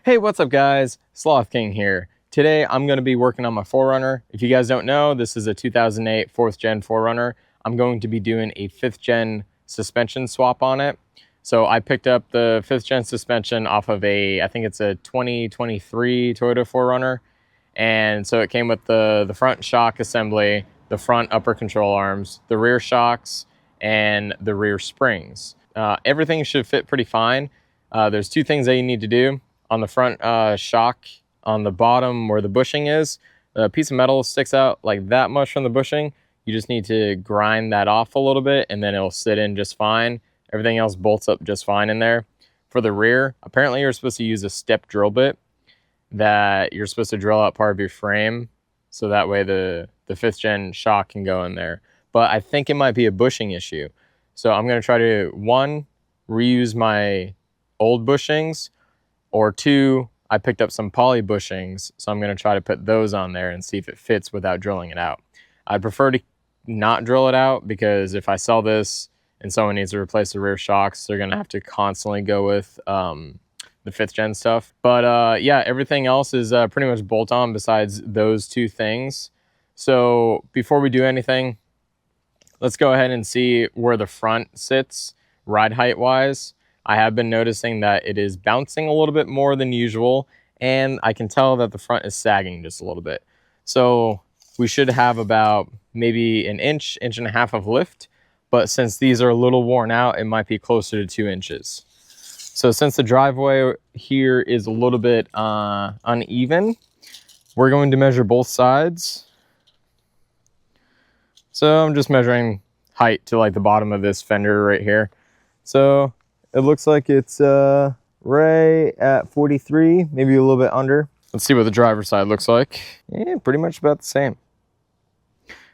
Hey, what's up guys? Sloth King here. Today I'm going to be working on my 4Runner. If you guys don't know, this is a 2008 4th gen 4Runner. I'm going to be doing a 5th gen suspension swap on it. So I picked up the 5th gen suspension off of I think it's a 2023 Toyota 4Runner. And so it came with the front shock assembly, the front upper control arms, the rear shocks, and the rear springs. Everything should fit pretty fine. There's two things that you need to do. On the front shock, on the bottom where the bushing is, a piece of metal sticks out like that much from the bushing. You just need to grind that off a little bit and then it'll sit in just fine. Everything else bolts up just fine in there. For the rear, apparently you're supposed to use a step drill bit that you're supposed to drill out part of your frame so that way the 5th gen shock can go in there. But I think it might be a bushing issue. So I'm going to try to, one, reuse my old bushings, or two, I picked up some poly bushings, so I'm going to try to put those on there and see if it fits without drilling it out. I'd prefer to not drill it out because if I sell this and someone needs to replace the rear shocks, they're going to have to constantly go with the 5th gen stuff. But yeah, everything else is pretty much bolt on besides those two things. So before we do anything, let's go ahead and see where the front sits ride height wise. I have been noticing that it is bouncing a little bit more than usual, and I can tell that the front is sagging just a little bit. So we should have about maybe an inch, inch and a half of lift, but since these are a little worn out, it might be closer to 2 inches. So since the driveway here is a little bit uneven, we're going to measure both sides. So I'm just measuring height to like the bottom of this fender right here. So it looks like it's right at 43, maybe a little bit under. Let's see what the driver's side looks like. Yeah, pretty much about the same.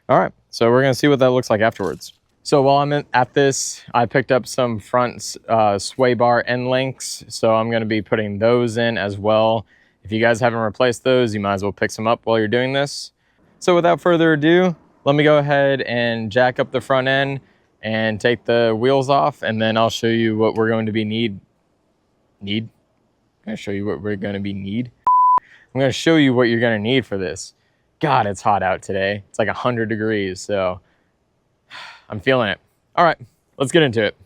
All right, so we're gonna see what that looks like afterwards. So while I'm at this, I picked up some front sway bar end links. So I'm gonna be putting those in as well. If you guys haven't replaced those, you might as well pick some up while you're doing this. So without further ado, let me go ahead and jack up the front end and take the wheels off, and then I'll show you what we're going to be I'm gonna show you what we're gonna be I'm gonna show you what you're gonna need for this. God, it's hot out today. It's like 100 degrees, so I'm feeling it. All right, let's get into it.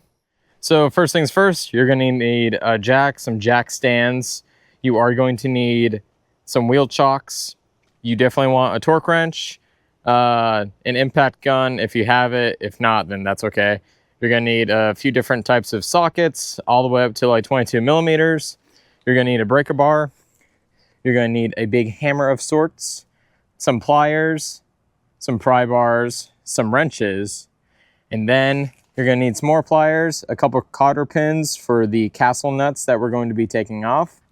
So first things first, you're gonna need a jack, some jack stands. You are going to need some wheel chocks. You definitely want a torque wrench, an impact gun if you have it. If not, then that's okay. You're gonna need a few different types of sockets all the way up to like 22 millimeters. You're gonna need a breaker bar. You're gonna need a big hammer of sorts, some pliers, some pry bars, some wrenches, and then you're gonna need some more pliers, a couple cotter pins for the castle nuts that we're going to be taking off.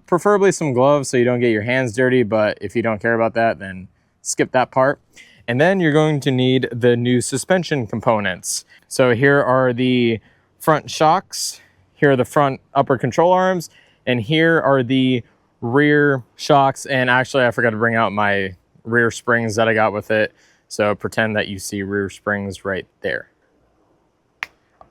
Preferably some gloves so you don't get your hands dirty, but if you don't care about that, then skip that part. And then you're going to need the new suspension components. So here are the front shocks, here are the front upper control arms, and here are the rear shocks. And actually I forgot to bring out my rear springs that I got with it. So pretend that you see rear springs right there.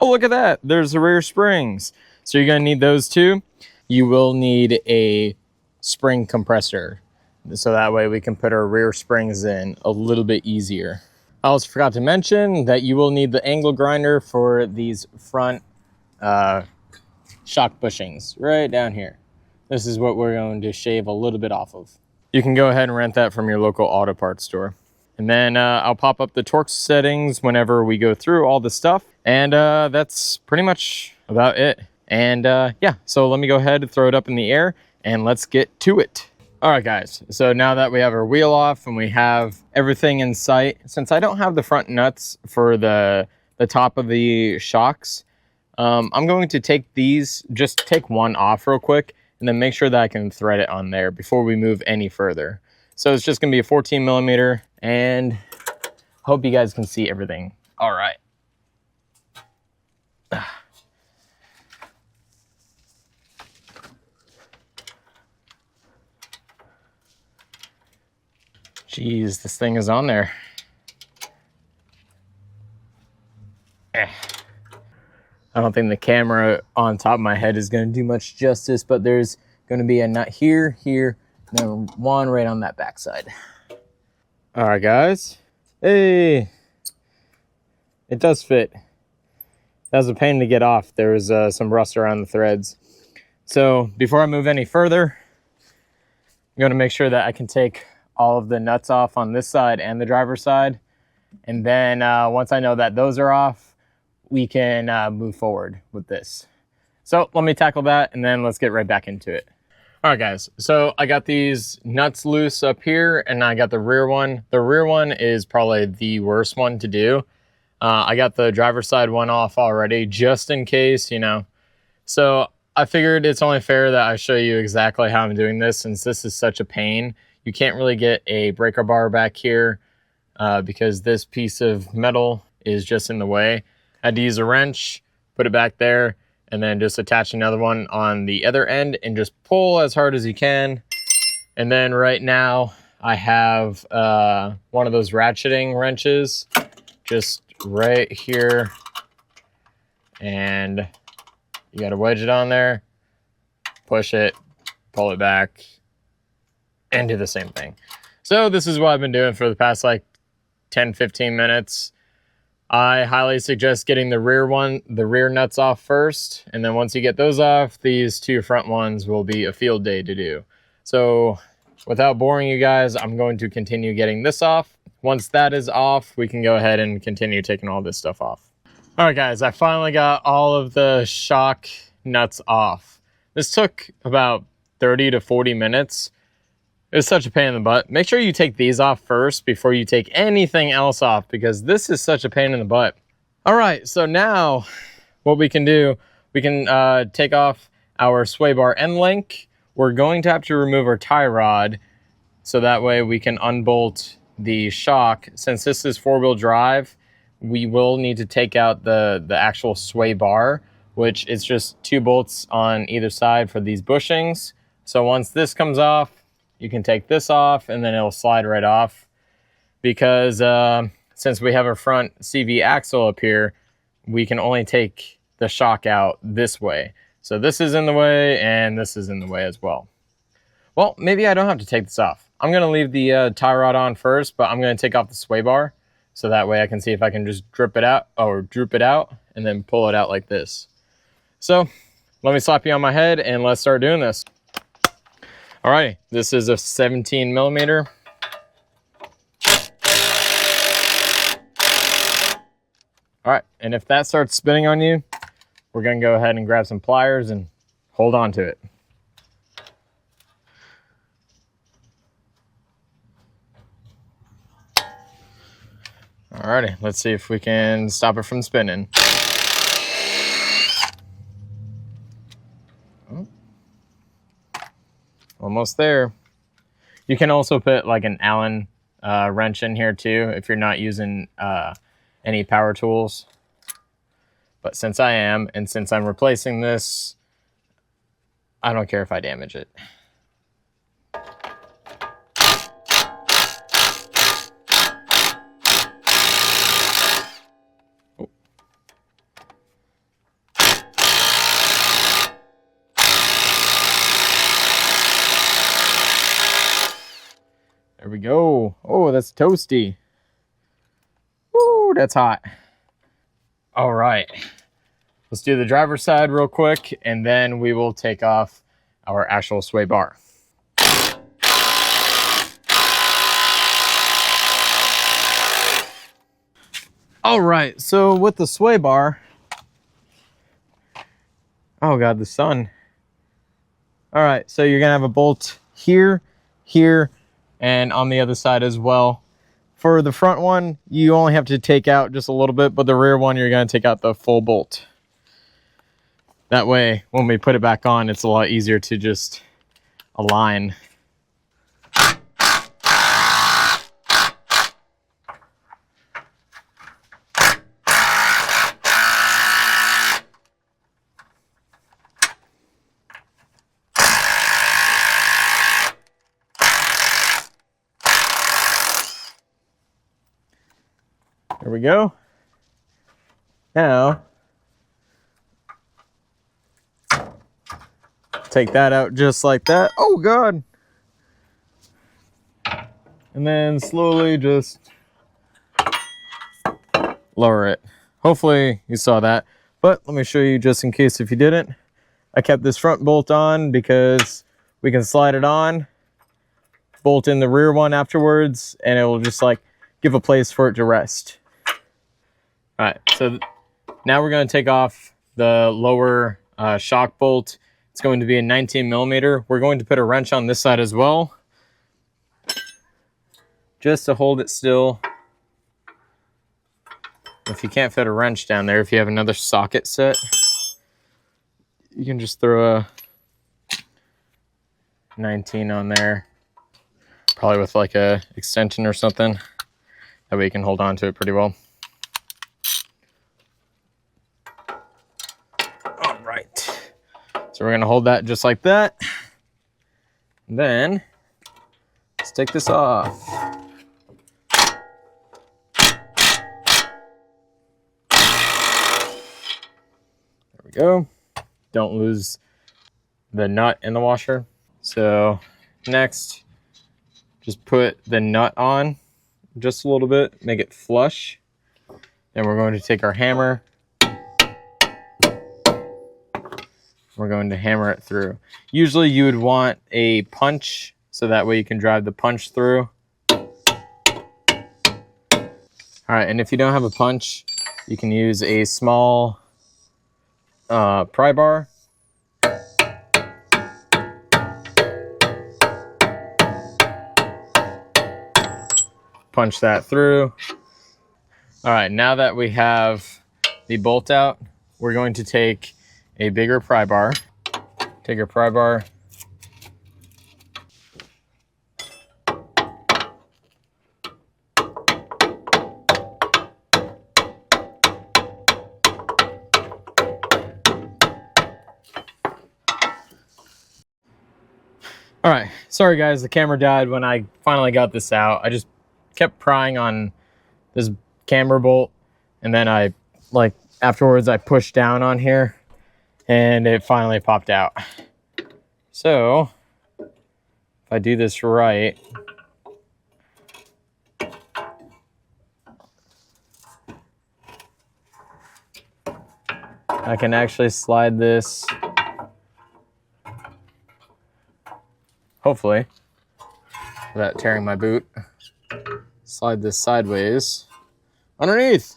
Oh, look at that. There's the rear springs. So you're gonna need those too. You will need a spring compressor, so that way we can put our rear springs in a little bit easier. I also forgot to mention that you will need the angle grinder for these front shock bushings right down here. This is what we're going to shave a little bit off of. You can go ahead and rent that from your local auto parts store. And then I'll pop up the torque settings whenever we go through all the stuff. And that's pretty much about it. And yeah, so let me go ahead and throw it up in the air and let's get to it. All right, guys, so now that we have our wheel off and we have everything in sight, since I don't have the front nuts for the top of the shocks, I'm going to take these, just take one off real quick, and then make sure that I can thread it on there before we move any further. So it's just gonna be a 14 millimeter, and hope you guys can see everything. All right. Jeez, this thing is on there. I don't think the camera on top of my head is going to do much justice, but there's Going to be a nut here, here, and then one right on that back side. All right, guys. Hey, it does fit. That was a pain to get off. There was some rust around the threads. So before I move any further, I'm going to make sure that I can take all of the nuts off on this side and the driver's side. And then once I know that those are off, we can move forward with this. So let me tackle that and then let's get right back into it. All right, guys, so I got these nuts loose up here and I got the rear one. The rear one is probably the worst one to do. I got the driver's side one off already just in case, you know. So I figured it's only fair that I show you exactly how I'm doing this since this is such a pain. You can't really get a breaker bar back here because this piece of metal is just in the way. I had to use a wrench, put it back there, and then just attach another one on the other end and just pull as hard as you can. And then right now I have one of those ratcheting wrenches just right here, and you got to wedge it on there, push it, pull it back, and do the same thing. So this is what I've been doing for the past like 10-15 minutes. I highly suggest getting the rear nuts off first, and then once you get those off, these two front ones will be a field day to do. So without boring you guys, I'm going to continue getting this off. Once that is off, we can go ahead and continue taking all this stuff off. All right, guys, I finally got all of the shock nuts off. This took about 30 to 40 minutes. It was such a pain in the butt. Make sure you take these off first before you take anything else off because this is such a pain in the butt. All right, so now what we can do, we can take off our sway bar end link. We're going to have to remove our tie rod so that way we can unbolt the shock. Since this is four-wheel drive, we will need to take out the actual sway bar, which is just 2 bolts on either side for these bushings. So once this comes off, you can take this off and then it'll slide right off because since we have a front CV axle up here, we can only take the shock out this way. So this is in the way and this is in the way as well. Well, maybe I don't have to take this off. I'm going to leave the tie rod on first, but I'm going to take off the sway bar so that way I can see if I can just drip it out or droop it out and then pull it out like this. So let me slap you on my head and let's start doing this. All right, this is a 17 millimeter. All right, and if that starts spinning on you, we're gonna go ahead and grab some pliers and hold on to it. All righty, let's see if we can stop it from spinning. Almost there. You can also put like an Allen wrench in here too if you're not using any power tools. But since I am, and since I'm replacing this, I don't care if I damage it. There we go. Oh, that's toasty. Ooh, that's hot. All right. Let's do the driver's side real quick, and then we will take off our actual sway bar. All right, so with the sway bar, oh God, the sun. All right, so you're gonna have a bolt here, here, and on the other side as well. For the front one, you only have to take out just a little bit, but the rear one, you're gonna take out the full bolt. That way, when we put it back on, it's a lot easier to just align. There we go. Now, take that out just like that. Oh God. And then slowly just lower it. Hopefully you saw that, but let me show you just in case if you didn't. I kept this front bolt on because we can slide it on, bolt in the rear one afterwards, and it will just like give a place for it to rest. All right, so now we're going to take off the lower shock bolt. It's going to be a 19 millimeter. We're going to put a wrench on this side as well, just to hold it still. If you can't fit a wrench down there, if you have another socket set, you can just throw a 19 on there, probably with like a extension or something. That way you can hold on to it pretty well. All right, so we're gonna hold that just like that. And then let's take this off. There we go. Don't lose the nut in the washer. So next, just put the nut on just a little bit, make it flush. Then we're going to take our hammer. We're going to hammer it through. Usually you would want a punch, so that way you can drive the punch through. All right, and if you don't have a punch, you can use a small pry bar. Punch that through. All right, now that we have the bolt out, we're going to take a bigger pry bar. Take our pry bar. All right, sorry guys, the camera died when I finally got this out. I just kept prying on this camber bolt, and then afterwards I pushed down on here and it finally popped out. So if I do this right, I can actually slide this, hopefully without tearing my boot, slide this sideways underneath.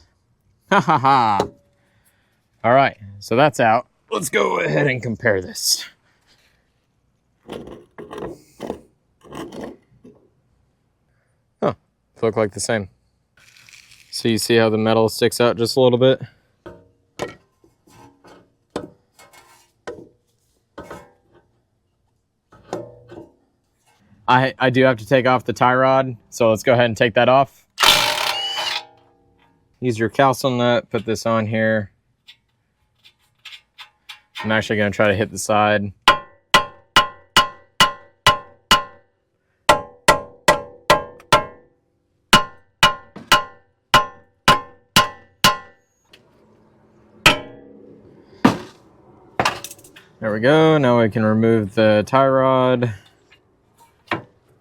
Ha ha ha. All right, so that's out. Let's go ahead and compare this. Oh, look like the same. So you see how the metal sticks out just a little bit? I do have to take off the tie rod, so let's go ahead and take that off. Use your calcium nut, put this on here. I'm actually going to try to hit the side. There we go. Now we can remove the tie rod.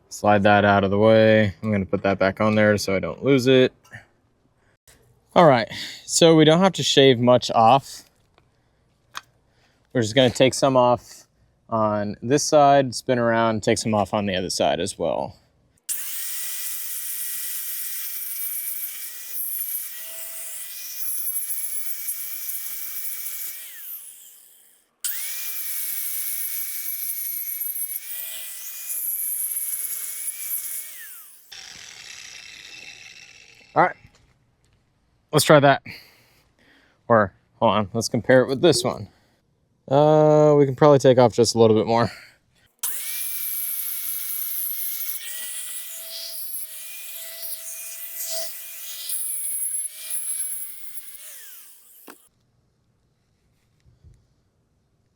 Slide that out of the way. I'm going to put that back on there so I don't lose it. All right, so we don't have to shave much off. We're just going to take some off on this side, spin around, take some off on the other side as well. All right, let's try that. Or, hold on, let's compare it with this one. We can probably take off just a little bit more.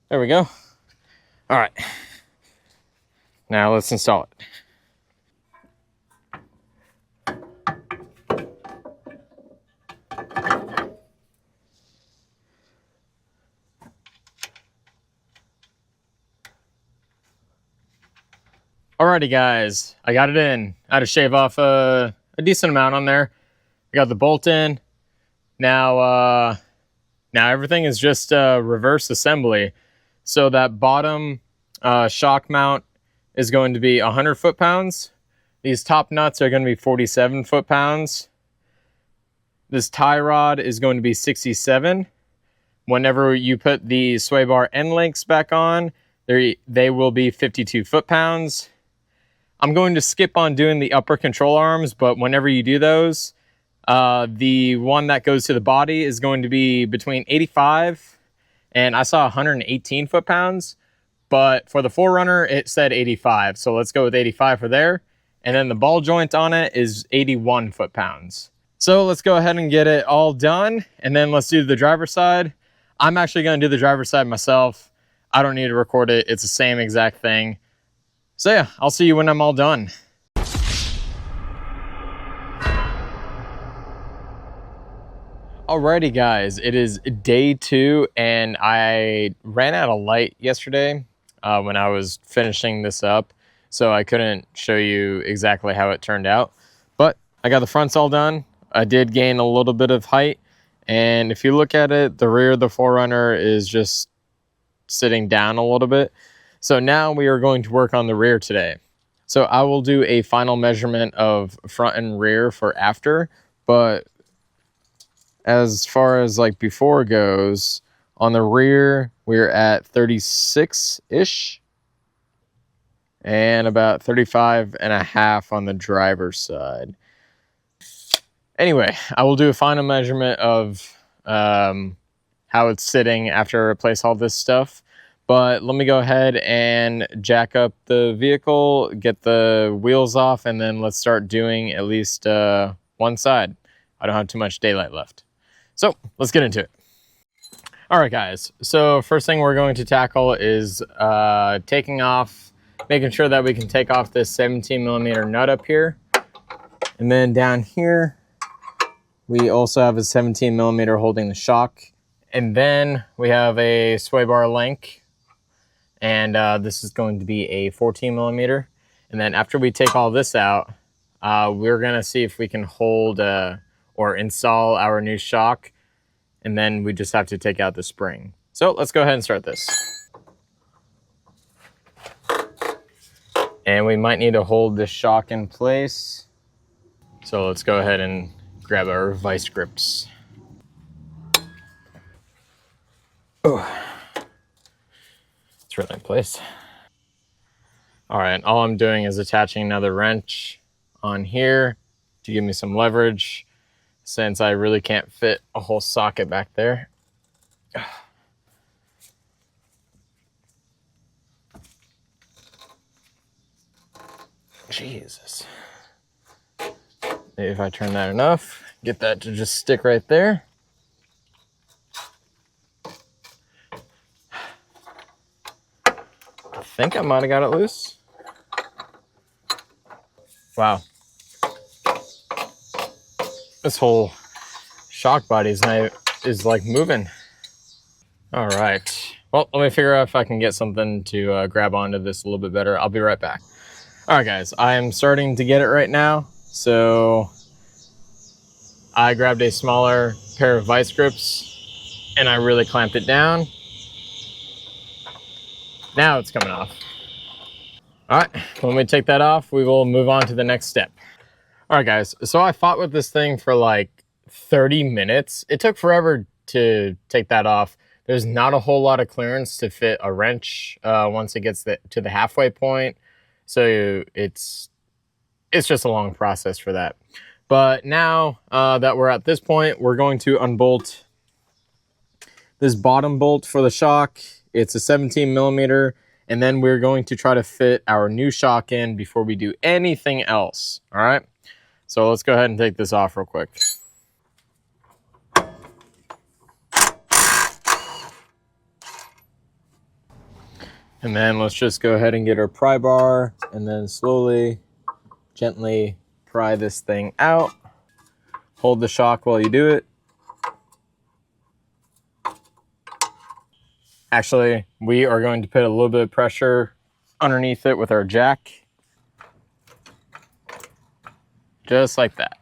There we go. All right, now let's install it. Alrighty guys, I got it in. I had to shave off a decent amount on there. I got the bolt in. Now everything is just reverse assembly. So that bottom shock mount is going to be 100 foot-pounds. These top nuts are going to be 47 foot-pounds. This tie rod is going to be 67. Whenever you put the sway bar end links back on, they will be 52 foot-pounds. I'm going to skip on doing the upper control arms, but whenever you do those, the one that goes to the body is going to be between 85 and I saw 118 foot-pounds, but for the 4Runner, it said 85. So let's go with 85 for there. And then the ball joint on it is 81 foot-pounds. So let's go ahead and get it all done. And then let's do the driver's side. I'm actually going to do the driver's side myself. I don't need to record it. It's the same exact thing. So yeah, I'll see you when I'm all done. Alrighty guys, it is day 2 and I ran out of light yesterday when I was finishing this up. So I couldn't show you exactly how it turned out. But I got the fronts all done. I did gain a little bit of height. And if you look at it, the rear of the 4Runner is just sitting down a little bit. So now we are going to work on the rear today. So I will do a final measurement of front and rear for after, but as far as like before goes, on the rear, we're at 36-ish and about 35.5 on the driver's side. Anyway, I will do a final measurement of how it's sitting after I replace all this stuff. But let me go ahead and jack up the vehicle, get the wheels off, and then let's start doing at least one side. I don't have too much daylight left. So let's get into it. All right, guys. So first thing we're going to tackle is taking off, making sure that we can take off this 17mm nut up here. And then down here, we also have a 17mm holding the shock. And then we have a sway bar link. And this is going to be a 14mm. And then after we take all this out, we're going to see if we can hold or install our new shock. And then we just have to take out the spring. So let's go ahead and start this. And we might need to hold this shock in place. So let's go ahead and grab our vice grips. Oh. It's really in place. All right, all I'm doing is attaching another wrench on here to give me some leverage since I really can't fit a whole socket back there. Jesus. Maybe if I turn that enough, get that to just stick right there. I think I might have got it loose. Wow. This whole shock body is like moving. All right. Well, let me figure out if I can get something to grab onto this a little bit better. I'll be right back. All right, guys. I am starting to get it right now. So I grabbed a smaller pair of vice grips and I really clamped it down. Now it's coming off. All right, when we take that off, we will move on to the next step. All right, guys, so I fought with this thing for like 30 minutes. It took forever to take that off. There's not a whole lot of clearance to fit a wrench once it gets to the halfway point. So it's just a long process for that. But now that we're at this point, we're going to unbolt this bottom bolt for the shock. It's a 17mm, and then we're going to try to fit our new shock in before we do anything else. All right, so let's go ahead and take this off real quick. And then let's just go ahead and get our pry bar and then slowly, gently pry this thing out. Hold the shock while you do it. Actually, we are going to put a little bit of pressure underneath it with our jack. just like that.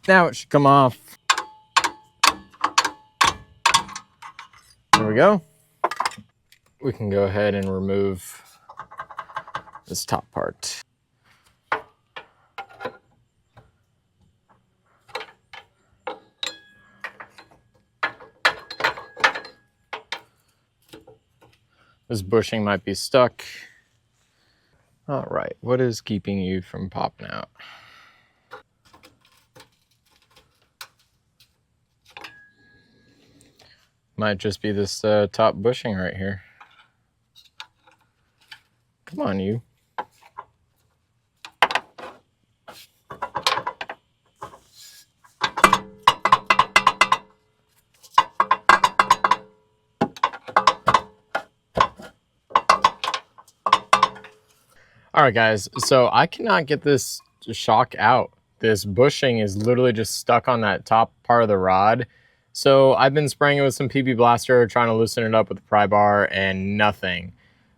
Now it should come off. There we go. We can go ahead and remove this top part. This bushing might be stuck. All right, what is keeping you from popping out? Might just be this top bushing right here. Come on, you. All right, guys, so I cannot get this shock out. This bushing is literally just stuck on that top part of the rod. So I've been spraying it with some PB Blaster, trying to loosen it up with the pry bar, and nothing.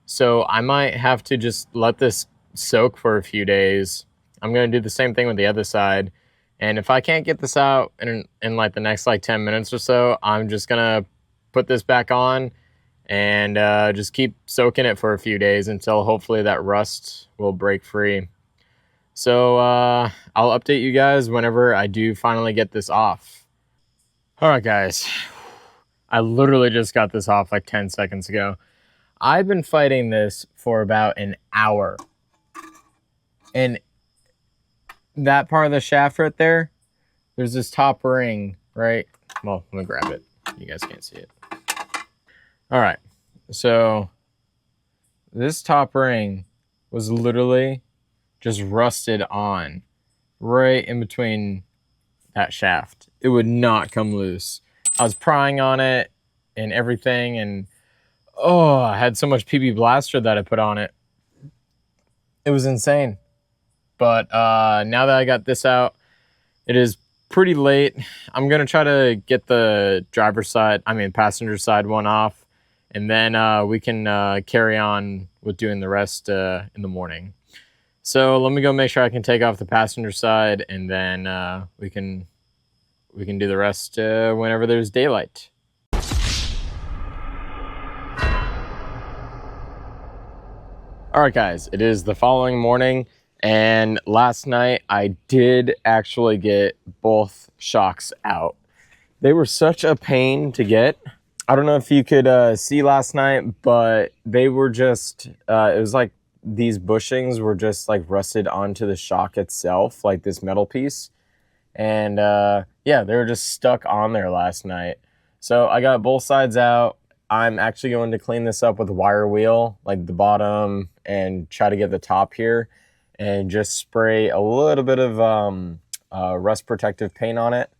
So I might have to just let this soak for a few days. I'm gonna do the same thing with the other side. And if I can't get this out in like the next like 10 minutes or so, I'm just gonna put this back on and just keep soaking it for a few days until hopefully that rust will break free. So I'll update you guys whenever I do finally get this off. All right, guys, I literally just got this off like 10 seconds ago. I've been fighting this for about an hour, and that part of the shaft right there, there's this top ring, right? Well, let me grab it. You guys can't see it. All right, so this top ring was literally just rusted on right in between that shaft. It would not come loose. I was prying on it and everything, and oh, I had so much PB Blaster that I put on it. It was insane. But now that I got this out, it is pretty late. I'm gonna try to get the passenger side one off, and then we can carry on with doing the rest in the morning. So let me go make sure I can take off the passenger side, and then we can do the rest whenever there's daylight. All right, guys, it is the following morning, and last night I did actually get both shocks out. They were such a pain to get. I don't know if you could see last night, but they were just, it was like these bushings were just like rusted onto the shock itself, like this metal piece. And yeah, they were just stuck on there last night. So I got both sides out. I'm actually going to clean this up with a wire wheel, like the bottom, and try to get the top here, and just spray a little bit of rust protective paint on it.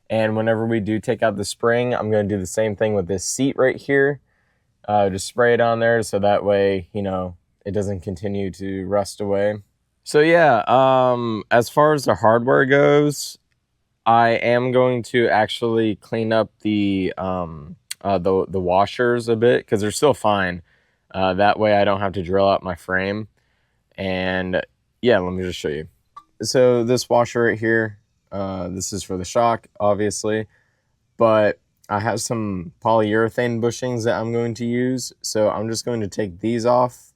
And whenever we do take out the spring, I'm going to do the same thing with this seat right here. Just spray it on there so that way, you know, it doesn't continue to rust away. So yeah, as far as the hardware goes, I am going to actually clean up the washers a bit, because they're still fine. That way I don't have to drill out my frame. And yeah, let me just show you. So this washer right here, this is for the shock, obviously, but I have some polyurethane bushings that I'm going to use. So I'm just going to take these off,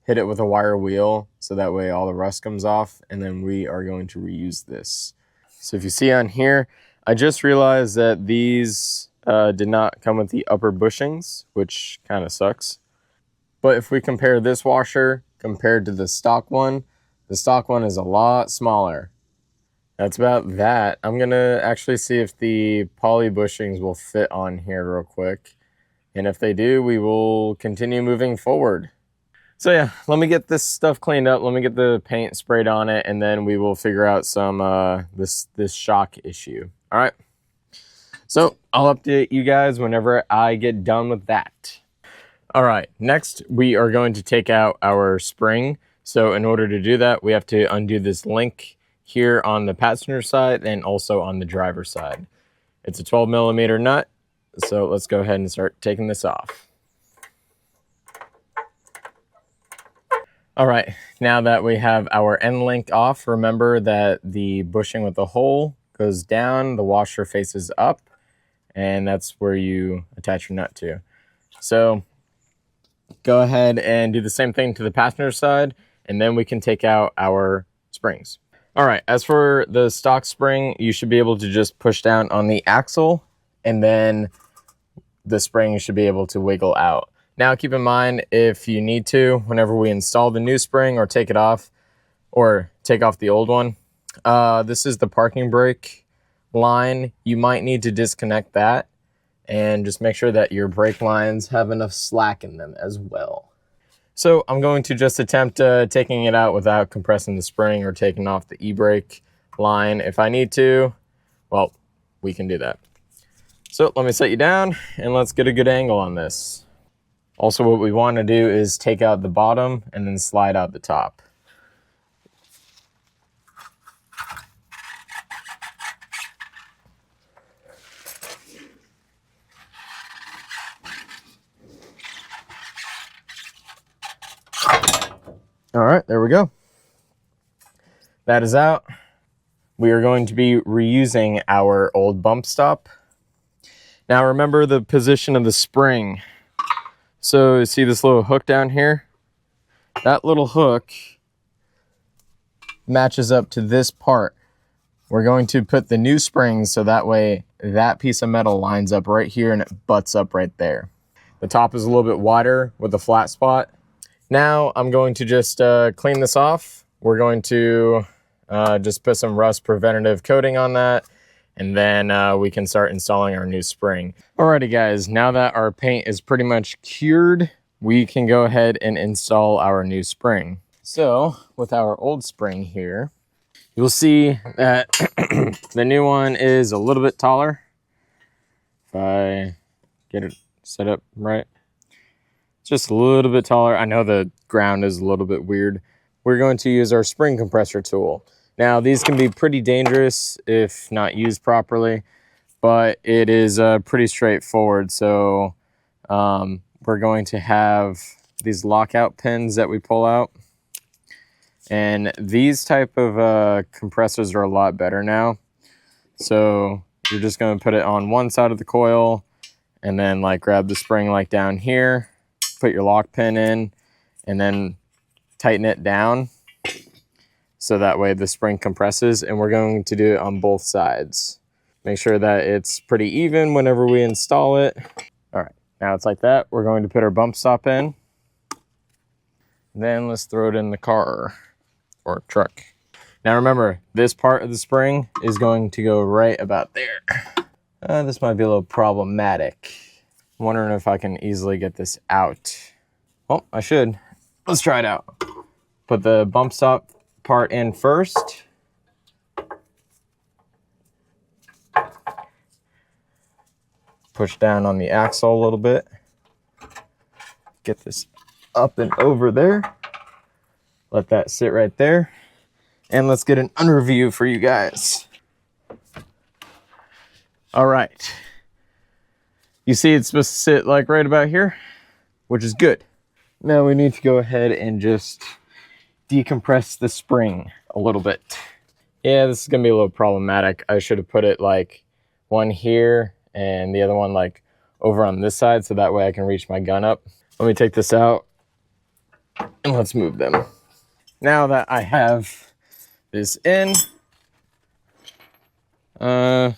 hit it with a wire wheel, so that way all the rust comes off, and then we are going to reuse this. So if you see on here, I just realized that these did not come with the upper bushings, which kind of sucks. But if we compare this washer compared to the stock one is a lot smaller. That's about that. I'm gonna actually see if the poly bushings will fit on here real quick. And if they do, we will continue moving forward. So yeah, let me get this stuff cleaned up. Let me get the paint sprayed on it, and then we will figure out some this shock issue. All right. So I'll update you guys whenever I get done with that. All right, next we are going to take out our spring. So in order to do that, we have to undo this link here on the passenger side and also on the driver's side. It's a 12mm nut. So let's go ahead and start taking this off. All right, now that we have our end link off, remember that the bushing with the hole goes down, the washer faces up, and that's where you attach your nut to. So go ahead and do the same thing to the passenger side, and then we can take out our springs. All right, as for the stock spring, you should be able to just push down on the axle, and then the spring should be able to wiggle out. Now keep in mind, if you need to, whenever we install the new spring or take it off, or take off the old one, this is the parking brake line. You might need to disconnect that and just make sure that your brake lines have enough slack in them as well. So I'm going to just attempt taking it out without compressing the spring or taking off the e-brake line. If I need to, well, we can do that. So let me set you down and let's get a good angle on this. Also, what we want to do is take out the bottom and then slide out the top. All right, there we go. That is out. We are going to be reusing our old bump stop. Now remember the position of the spring. So see this little hook down here? That little hook matches up to this part. We're going to put the new springs so that way that piece of metal lines up right here and it butts up right there. The top is a little bit wider with a flat spot. Now I'm going to just clean this off. We're going to just put some rust preventative coating on that, and then we can start installing our new spring. Alrighty guys, now that our paint is pretty much cured, we can go ahead and install our new spring. So with our old spring here, you'll see that the new one is a little bit taller. If I get it set up right. Just a little bit taller. I know the ground is a little bit weird. We're going to use our spring compressor tool. Now these can be pretty dangerous if not used properly, but it is pretty straightforward. So we're going to have these lockout pins that we pull out. And these type of compressors are a lot better now. So you're just going to put it on one side of the coil and then like grab the spring like down here. Put your lock pin in and then tighten it down so that way the spring compresses, and we're going to do it on both sides. Make sure that it's pretty even whenever we install it. All right, now it's like that. We're going to put our bump stop in. Then let's throw it in the car or truck. Now remember, this part of the spring is going to go right about there. This might be a little problematic. I'm wondering if I can easily get this out. Well, I should. Let's try it out. Put the bump stop part in first. Push down on the axle a little bit. Get this up and over there. Let that sit right there. And let's get an under view for you guys. All right. You see it's supposed to sit like right about here, which is good. Now we need to go ahead and just decompress the spring a little bit. Yeah, this is gonna be a little problematic. I should have put it like one here and the other one like over on this side so that way I can reach my gun up. Let me take this out and let's move them. Now that I have this in, I'm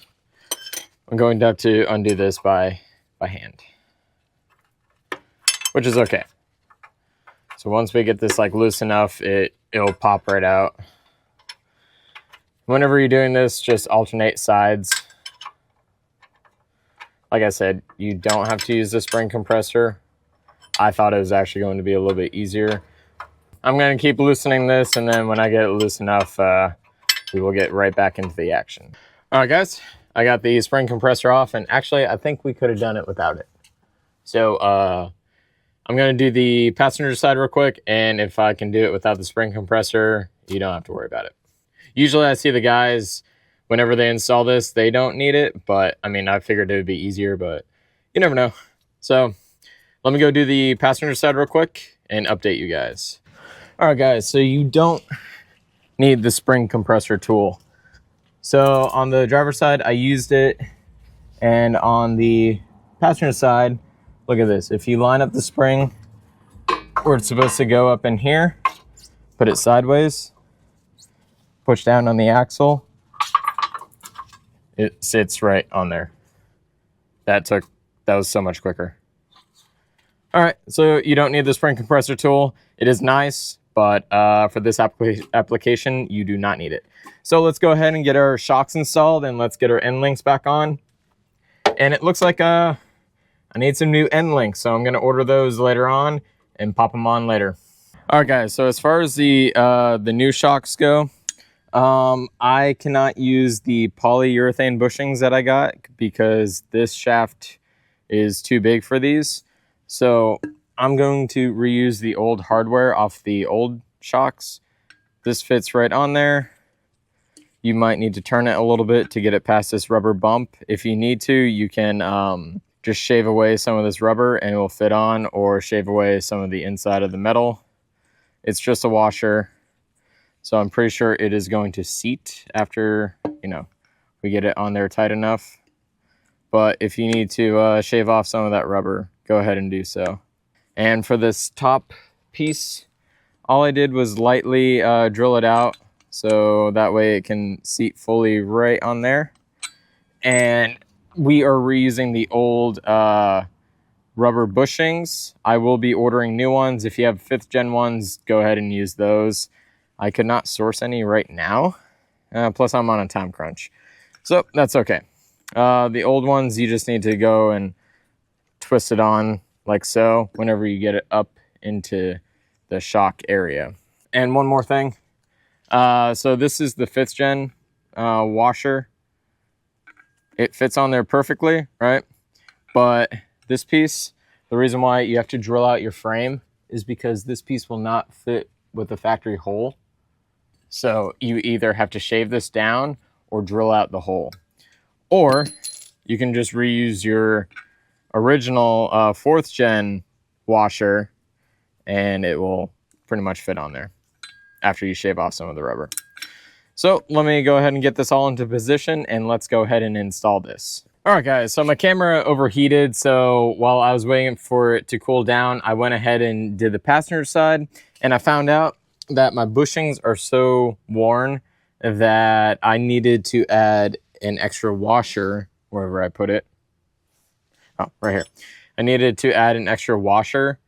going to have to undo this by hand, which is okay. So once we get this like loose enough, it'll pop right out. Whenever you're doing this, just alternate sides. Like I said, you don't have to use the spring compressor. I thought it was actually going to be a little bit easier. I'm going to keep loosening this, and then when I get it loose enough, we will get right back into the action. All right, guys. I got the spring compressor off, and actually I think we could have done it without it. So I'm going to do the passenger side real quick, and if I can do it without the spring compressor, you don't have to worry about it. Usually I see the guys, whenever they install this, they don't need it, but I mean, I figured it would be easier, but you never know. So let me go do the passenger side real quick and update you guys. All right, guys, so you don't need the spring compressor tool. So on the driver's side, I used it, and on the passenger side, look at this. If you line up the spring where it's supposed to go up in here, put it sideways, push down on the axle, it sits right on there. That was so much quicker. All right, so you don't need the spring compressor tool. It is nice, but for this application, you do not need it. So let's go ahead and get our shocks installed, and let's get our end links back on. And it looks like I need some new end links, so I'm gonna order those later on and pop them on later. All right, guys, so as far as the new shocks go, I cannot use the polyurethane bushings that I got because this shaft is too big for these. So I'm going to reuse the old hardware off the old shocks. This fits right on there. You might need to turn it a little bit to get it past this rubber bump. If you need to, you can just shave away some of this rubber and it will fit on, or shave away some of the inside of the metal. It's just a washer. So I'm pretty sure it is going to seat after, we get it on there tight enough. But if you need to shave off some of that rubber, go ahead and do so. And for this top piece, all I did was lightly drill it out so that way it can seat fully right on there. And we are reusing the old rubber bushings. I will be ordering new ones. If you have 5th gen ones, go ahead and use those. I could not source any right now. Plus I'm on a time crunch. So that's okay. The old ones, you just need to go and twist it on like so whenever you get it up into the shock area. And one more thing. So this is the 5th gen washer. It fits on there perfectly, right? But this piece, the reason why you have to drill out your frame is because this piece will not fit with the factory hole. So you either have to shave this down or drill out the hole. Or you can just reuse your original 4th gen washer and it will pretty much fit on there after you shave off some of the rubber. So let me go ahead and get this all into position and let's go ahead and install this. All right, guys, so my camera overheated. So while I was waiting for it to cool down, I went ahead and did the passenger side, and I found out that my bushings are so worn that I needed to add an extra washer wherever I put it. Oh, right here. I needed to add an extra washer.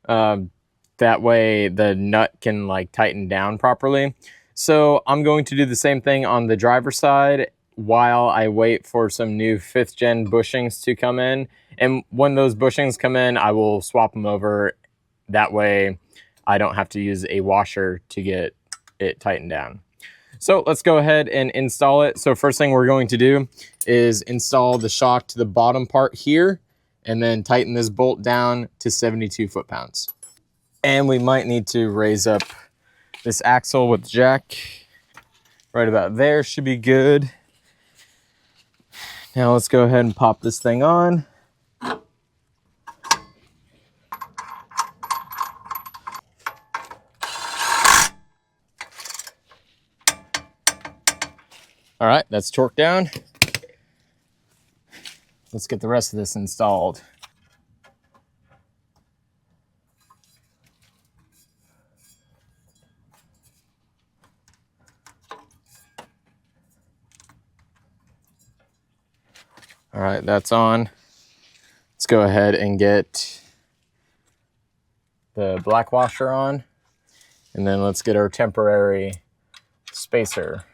That way the nut can tighten down properly. So I'm going to do the same thing on the driver's side while I wait for some new 5th gen bushings to come in. And when those bushings come in, I will swap them over. That way I don't have to use a washer to get it tightened down. So let's go ahead and install it. So first thing we're going to do is install the shock to the bottom part here and then tighten this bolt down to 72 foot-pounds. And we might need to raise up this axle with jack. Right about there should be good. Now let's go ahead and pop this thing on. All right, that's torqued down. Let's get the rest of this installed. All right, that's on. Let's go ahead and get the black washer on, and then let's get our temporary spacer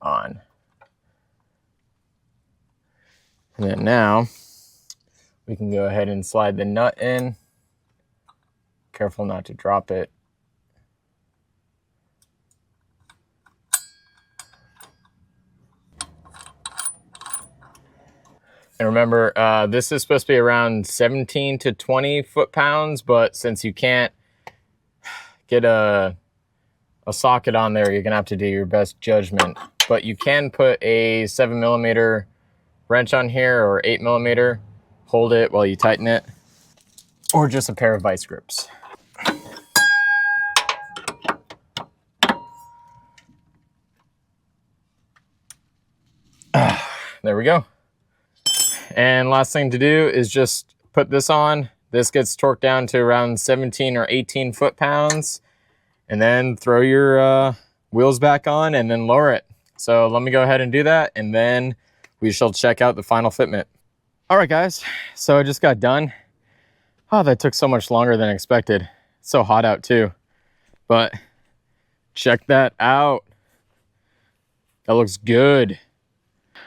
on. And then now we can go ahead and slide the nut in. Careful not to drop it. And remember, this is supposed to be around 17 to 20 foot-pounds, but since you can't get a socket on there, you're gonna have to do your best judgment. But you can put a 7mm wrench on here or 8mm, hold it while you tighten it, or just a pair of vice grips. There we go. And last thing to do is just put this on. This gets torqued down to around 17 or 18 foot-pounds, and then throw your wheels back on and then lower it. So let me go ahead and do that, and then we shall check out the final fitment. All right, guys, so I just got done. Oh, that took so much longer than expected. It's so hot out too, but check that out. That looks good.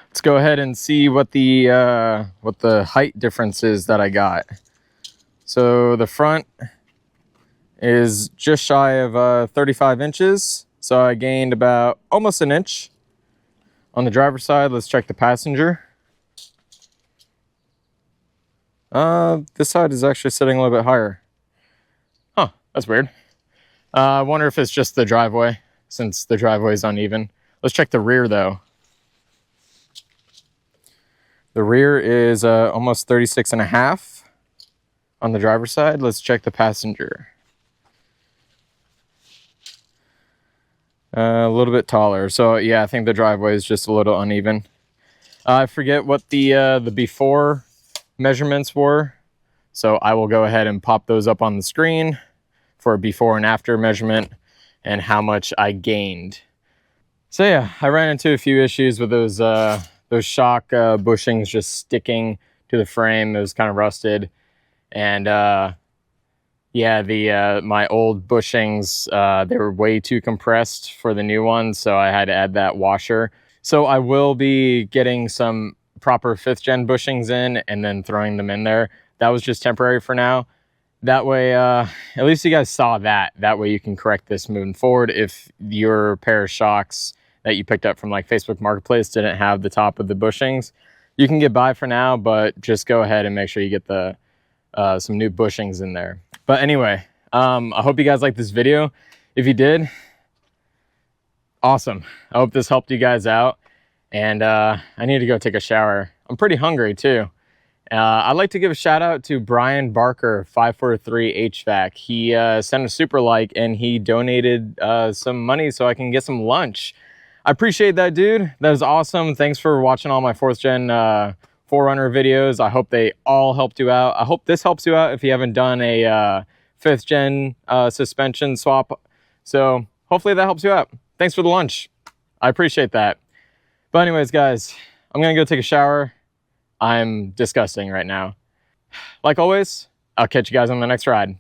Let's go ahead and see what the height difference is that I got. So the front is just shy of 35 inches. So I gained about almost an inch. On the driver's side, let's check the passenger. This side is actually sitting a little bit higher. Huh, that's weird. I wonder if it's just the driveway, since the driveway is uneven. Let's check the rear though. The rear is almost 36.5 on the driver's side. Let's check the passenger. A little bit taller. So yeah, I think the driveway is just a little uneven. I forget what the before measurements were, so I will go ahead and pop those up on the screen for a before and after measurement and how much I gained. So yeah, I ran into a few issues with those shock bushings just sticking to the frame. It was kind of rusted, and yeah, my old bushings, they were way too compressed for the new ones, so I had to add that washer. So I will be getting some proper 5th gen bushings in and then throwing them in there. That was just temporary for now. That way, at least you guys saw that. That way you can correct this moving forward if your pair of shocks that you picked up from like Facebook Marketplace didn't have the top of the bushings. You can get by for now, but just go ahead and make sure you get the some new bushings in there. But anyway, I hope you guys liked this video. If you did, awesome. I hope this helped you guys out. And I need to go take a shower. I'm pretty hungry too. I'd like to give a shout out to Brian Barker, 543 HVAC. He sent a super like and he donated some money so I can get some lunch. I appreciate that, dude. That is awesome. Thanks for watching all my 4th gen 4Runner videos. I hope they all helped you out. I hope this helps you out if you haven't done a 5th gen suspension swap. So hopefully that helps you out. Thanks for the lunch. I appreciate that. But anyways, guys, I'm gonna go take a shower. I'm disgusting right now. Like always, I'll catch you guys on the next ride.